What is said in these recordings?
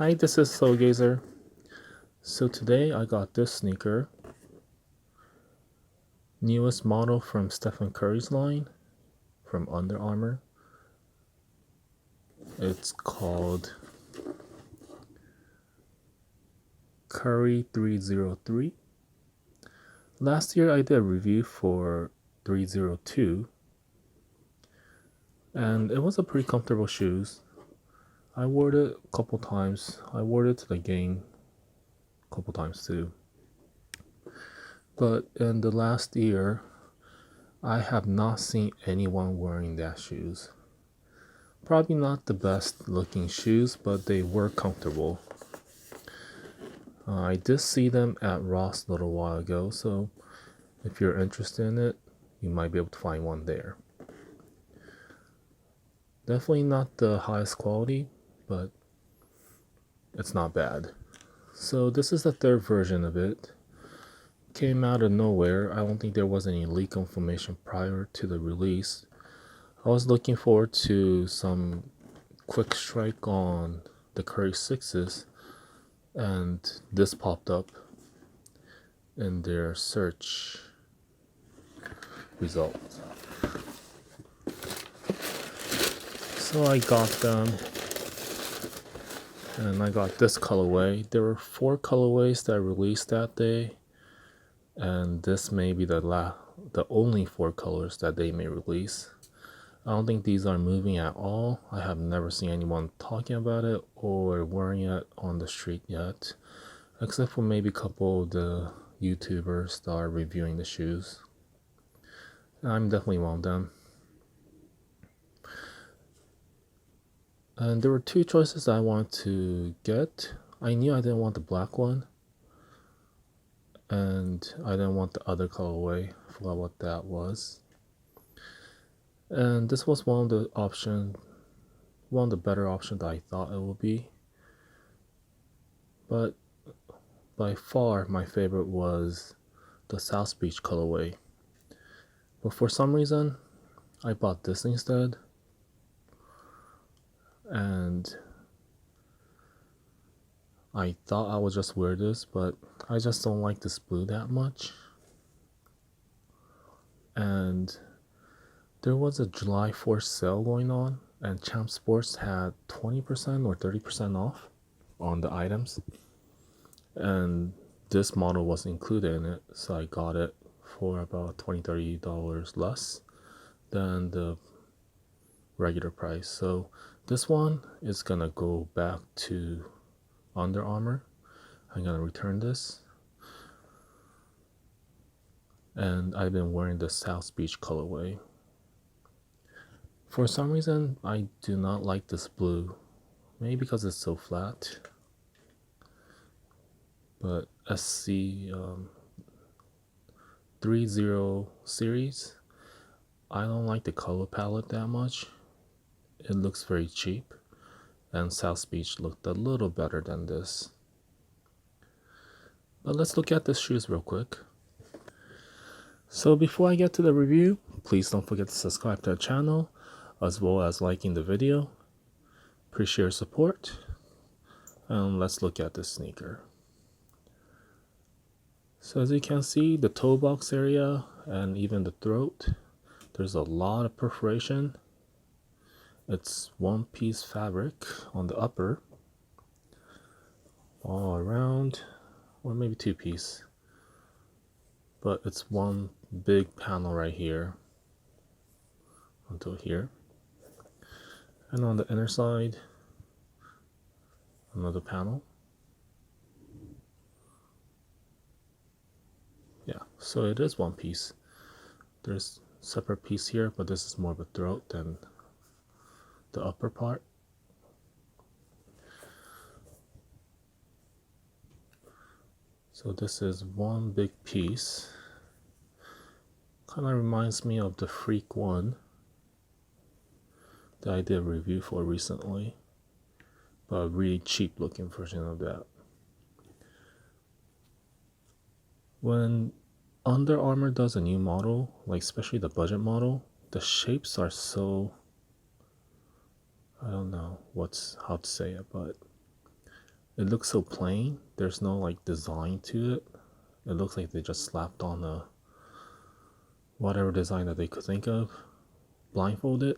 Hi, this is Soul Gazer. So today I got this sneaker, newest model from Stephen Curry's line from Under Armour. It's called Curry 303. Last year I did a review for 302 and it was a pretty comfortable shoes. I wore it a couple times. I wore it to the game a couple times too. But in the last year, I have not seen anyone wearing that shoes. Probably not the best looking shoes, but they were comfortable. I did see them at Ross a little while ago, so if you're interested in it, you might be able to find one there. Definitely not the highest quality, but it's not bad. So this is the third version of it. Came out of nowhere. I don't think there was any leak information prior to the release. I was looking forward to some quick strike on the Curry 6s, and this popped up in their search results. So I got them, and I got this colorway. There were 4 colorways that released that day, and this may be the only 4 colors that they may release. I don't think these are moving at all. I have never seen anyone talking about it or wearing it on the street yet, except for maybe a couple of the YouTubers that are reviewing the shoes. I'm definitely one of them. And there were 2 choices I wanted to get. I knew I didn't want the black one, and I didn't want the other colorway. I forgot what that was. And this was one of the better options that I thought it would be. But by far my favorite was the South Beach colorway. But for some reason, I bought this instead. And I thought I would just wear this, but I just don't like this blue that much. And there was a July 4th sale going on, and Champ Sports had 20% or 30% off on the items. And this model was included in it, so I got it for about $20-$30 less than the regular price. So this one is gonna go back to Under Armour. I'm gonna return this, and I've been wearing the South Beach colorway. For some reason, I do not like this blue. Maybe because it's so flat. But SC 30 series, I don't like the color palette that much. It looks very cheap, and South Beach looked a little better than this. But let's look at the shoes real quick. So before I get to the review, please don't forget to subscribe to the channel, as well as liking the video. Appreciate your support. And let's look at the sneaker. So as you can see, the toe box area and even the throat, there's a lot of perforation. It's one piece fabric on the upper, all around, or maybe 2 piece. But it's one big panel right here until here. And on the inner side, another panel. Yeah, so it is one piece. There's a separate piece here, but this is more of a throat than the upper part. So this is one big piece. Kind of reminds me of the Freak one that I did a review for recently, but a really cheap looking version of that. When Under Armour does a new model, like especially the budget model, the shapes are so, I don't know how to say it, but it looks so plain. There's no like design to it. It looks like they just slapped on a whatever design that they could think of, blindfold it,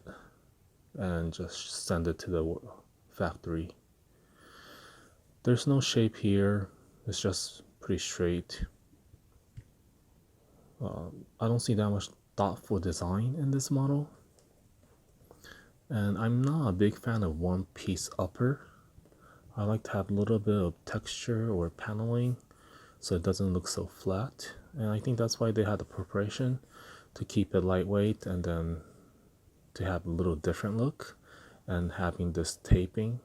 and just send it to the factory. There's no shape here. It's just pretty straight. I don't see that much thoughtful design in this model. And I'm not a big fan of one piece upper. I like to have a little bit of texture or paneling so it doesn't look so flat. And I think that's why they had the preparation, to keep it lightweight and then to have a little different look, and having this taping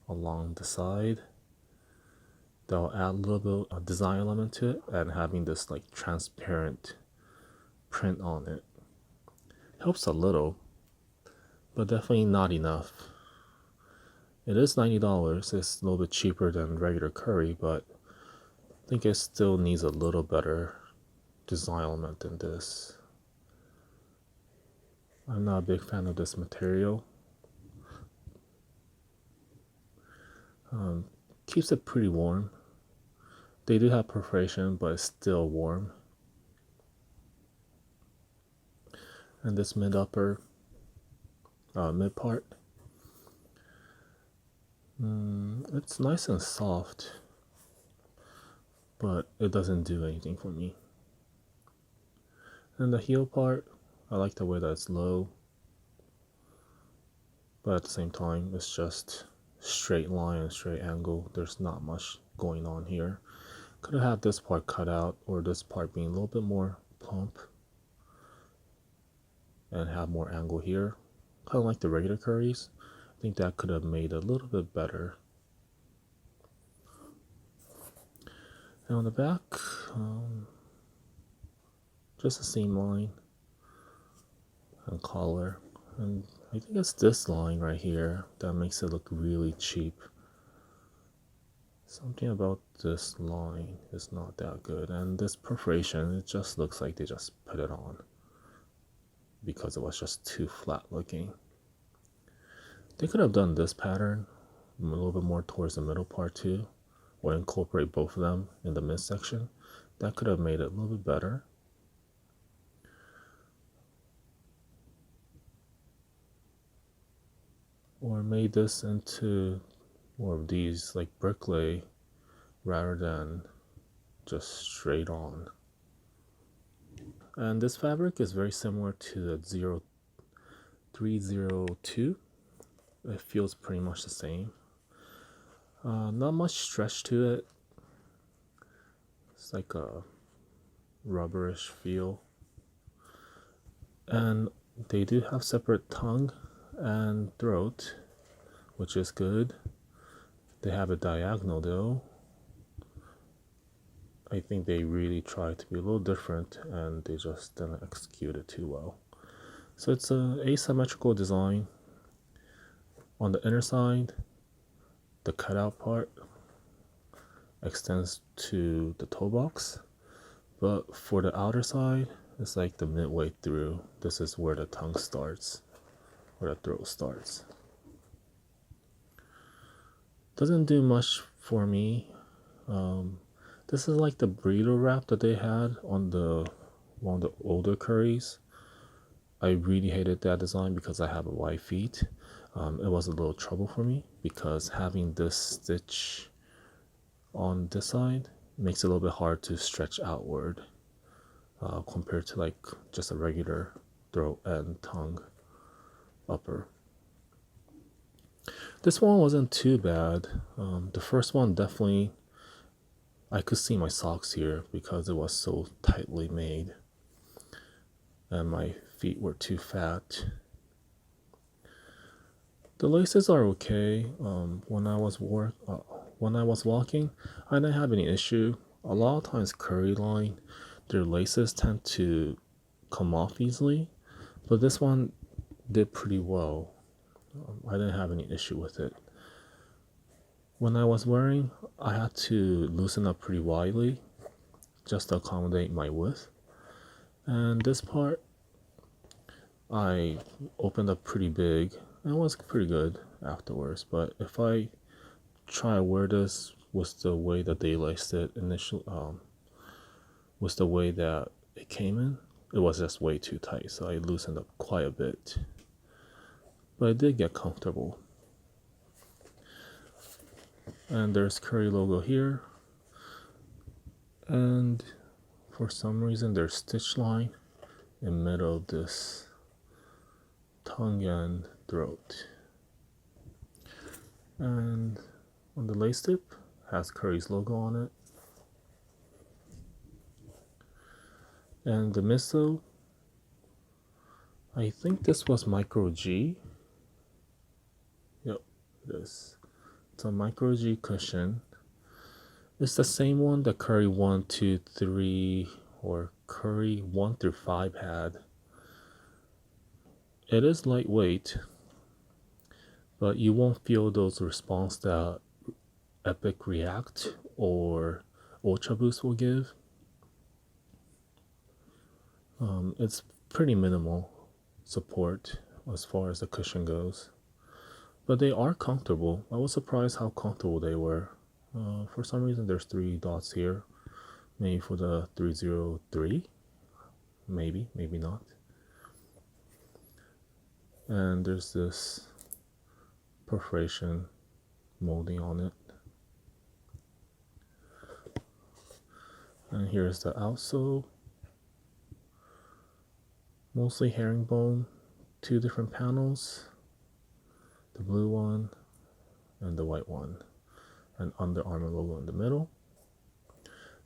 along the side that'll add a little bit of design element to it, and having this like transparent print on it helps a little, but definitely not enough. It is $90. It's a little bit cheaper than regular curry, but I think it still needs a little better design element than this. I'm not a big fan of this material. Keeps it pretty warm. They do have perforation, but it's still warm. And this mid part, it's nice and soft, but it doesn't do anything for me. And the heel part, I like the way that it's low, but at the same time, it's just straight line and straight angle. There's not much going on here. Could have had this part cut out, or this part being a little bit more plump and have more angle here, kind of like the regular curries. I think that could have made it a little bit better. And on the back, just a seam line and collar, and I think it's this line right here that makes it look really cheap. Something about this line is not that good, and this perforation, it just looks like they just put it on because it was just too flat looking. They could have done this pattern a little bit more towards the middle part too, or incorporate both of them in the midsection. That could have made it a little bit better. Or made this into more of these like bricklay rather than just straight on. And this fabric is very similar to the 0302. It feels pretty much the same. Not much stretch to it. It's like a rubberish feel. And they do have separate tongue and throat, which is good. They have a diagonal though. I think they really tried to be a little different, and they just didn't execute it too well. So it's an asymmetrical design. On the inner side, the cutout part extends to the toe box, but for the outer side, it's like the midway through. This is where the tongue starts, where the throat starts. Doesn't do much for me. This is like the burrito wrap that they had on one of the older curries. I really hated that design because I have wide feet. It was a little trouble for me because having this stitch on this side makes it a little bit hard to stretch outward compared to like just a regular throat and tongue upper. This one wasn't too bad. The first one definitely, I could see my socks here because it was so tightly made and my feet were too fat. The laces are okay. When I was walking, I didn't have any issue. A lot of times curry line, their laces tend to come off easily, but this one did pretty well. I didn't have any issue with it. When I was wearing, I had to loosen up pretty widely just to accommodate my width. And this part, I opened up pretty big, and it was pretty good afterwards. But if I try to wear this with the way that they laced it initially, with the way that it came in. It was just way too tight, so I loosened up quite a bit. But it did get comfortable. And there's Curry logo here. And for some reason there's stitch line in the middle of this tongue and throat. And on the lace tip has Curry's logo on it. And the midsole, I think this was micro G. Yep, it is. It's a micro G cushion. It's the same one that Curry 1, 2, 3, or Curry 1 through 5 had. It is lightweight, but you won't feel those response that Epic React or Ultra Boost will give. It's pretty minimal support as far as the cushion goes, but they are comfortable. I was surprised how comfortable they were. For some reason there's 3 dots here, maybe for the 303, maybe not. And there's this perforation molding on it. And here's the outsole, mostly herringbone, 2 different panels, the blue one and the white one, and Under Armour logo in the middle.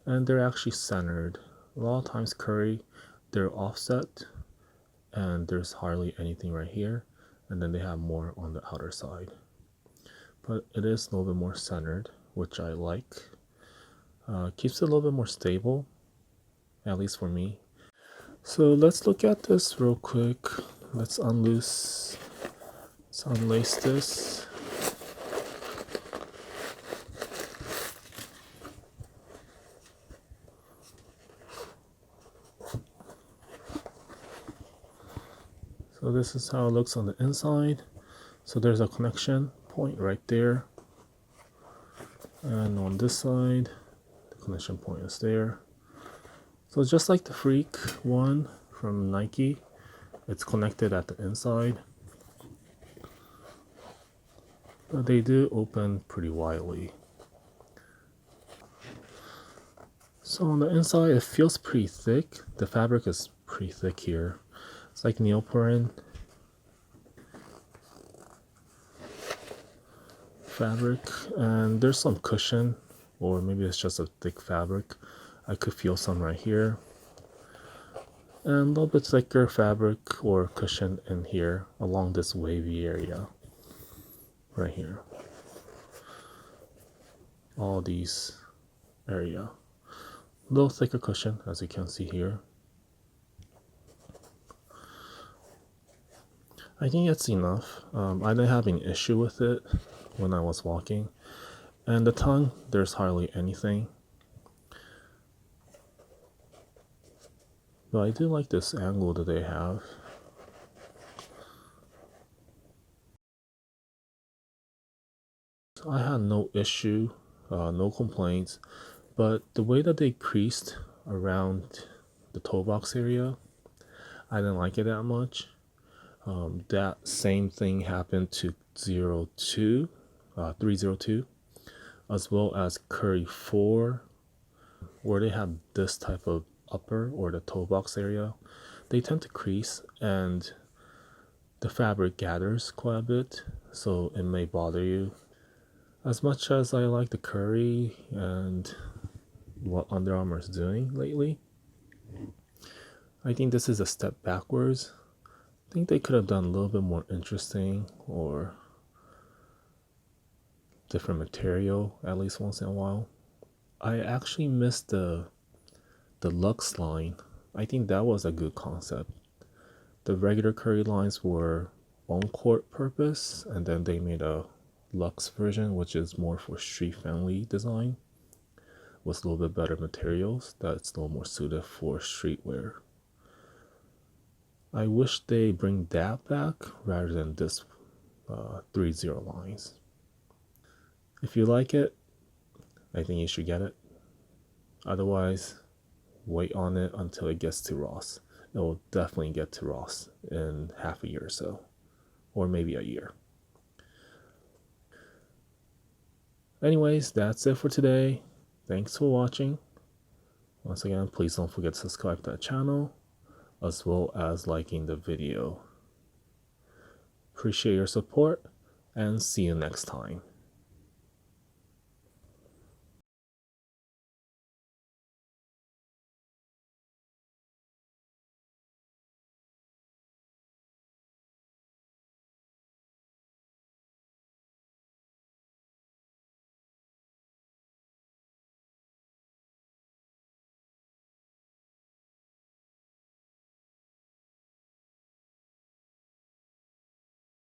And they're actually centered. A lot of times Curry, they're offset and there's hardly anything right here, and then they have more on the outer side. But it is a little bit more centered, which I like. Keeps it a little bit more stable, at least for me. So let's look at this real quick. Let's unlace this. So this is how it looks on the inside. So there's a connection point right there. And on this side, the connection point is there. So just like the Freak one from Nike, it's connected at the inside. But they do open pretty widely. So on the inside, it feels pretty thick. The fabric is pretty thick here. It's like neoprene fabric, and there's some cushion, or maybe it's just a thick fabric. I could feel some right here, and a little bit thicker fabric or cushion in here along this wavy area right here. All these area, a little thicker cushion, as you can see here. I think it's enough. I didn't have an issue with it when I was walking. And the tongue, there's hardly anything. But I do like this angle that they have. I had no issue, no complaints. But the way that they creased around the toe box area, I didn't like it that much. That same thing happened to 302, as well as Curry 4, where they have this type of upper or the toe box area. They tend to crease and the fabric gathers quite a bit, so it may bother you. As much as I like the Curry and what Under Armour is doing lately, I think this is a step backwards. I think they could have done a little bit more interesting or different material at least once in a while. I actually missed the Lux line. I think that was a good concept. The regular Curry lines were on court purpose, and then they made a Lux version, which is more for street friendly design, with a little bit better materials that's a little more suited for streetwear. I wish they bring that back rather than this 3-0 lines. If you like it, I think you should get it. Otherwise, wait on it until it gets to Ross. It will definitely get to Ross in half a year or so, or maybe a year. Anyways, that's it for today. Thanks for watching. Once again, please don't forget to subscribe to the channel, as well as liking the video. Appreciate your support, and see you next time.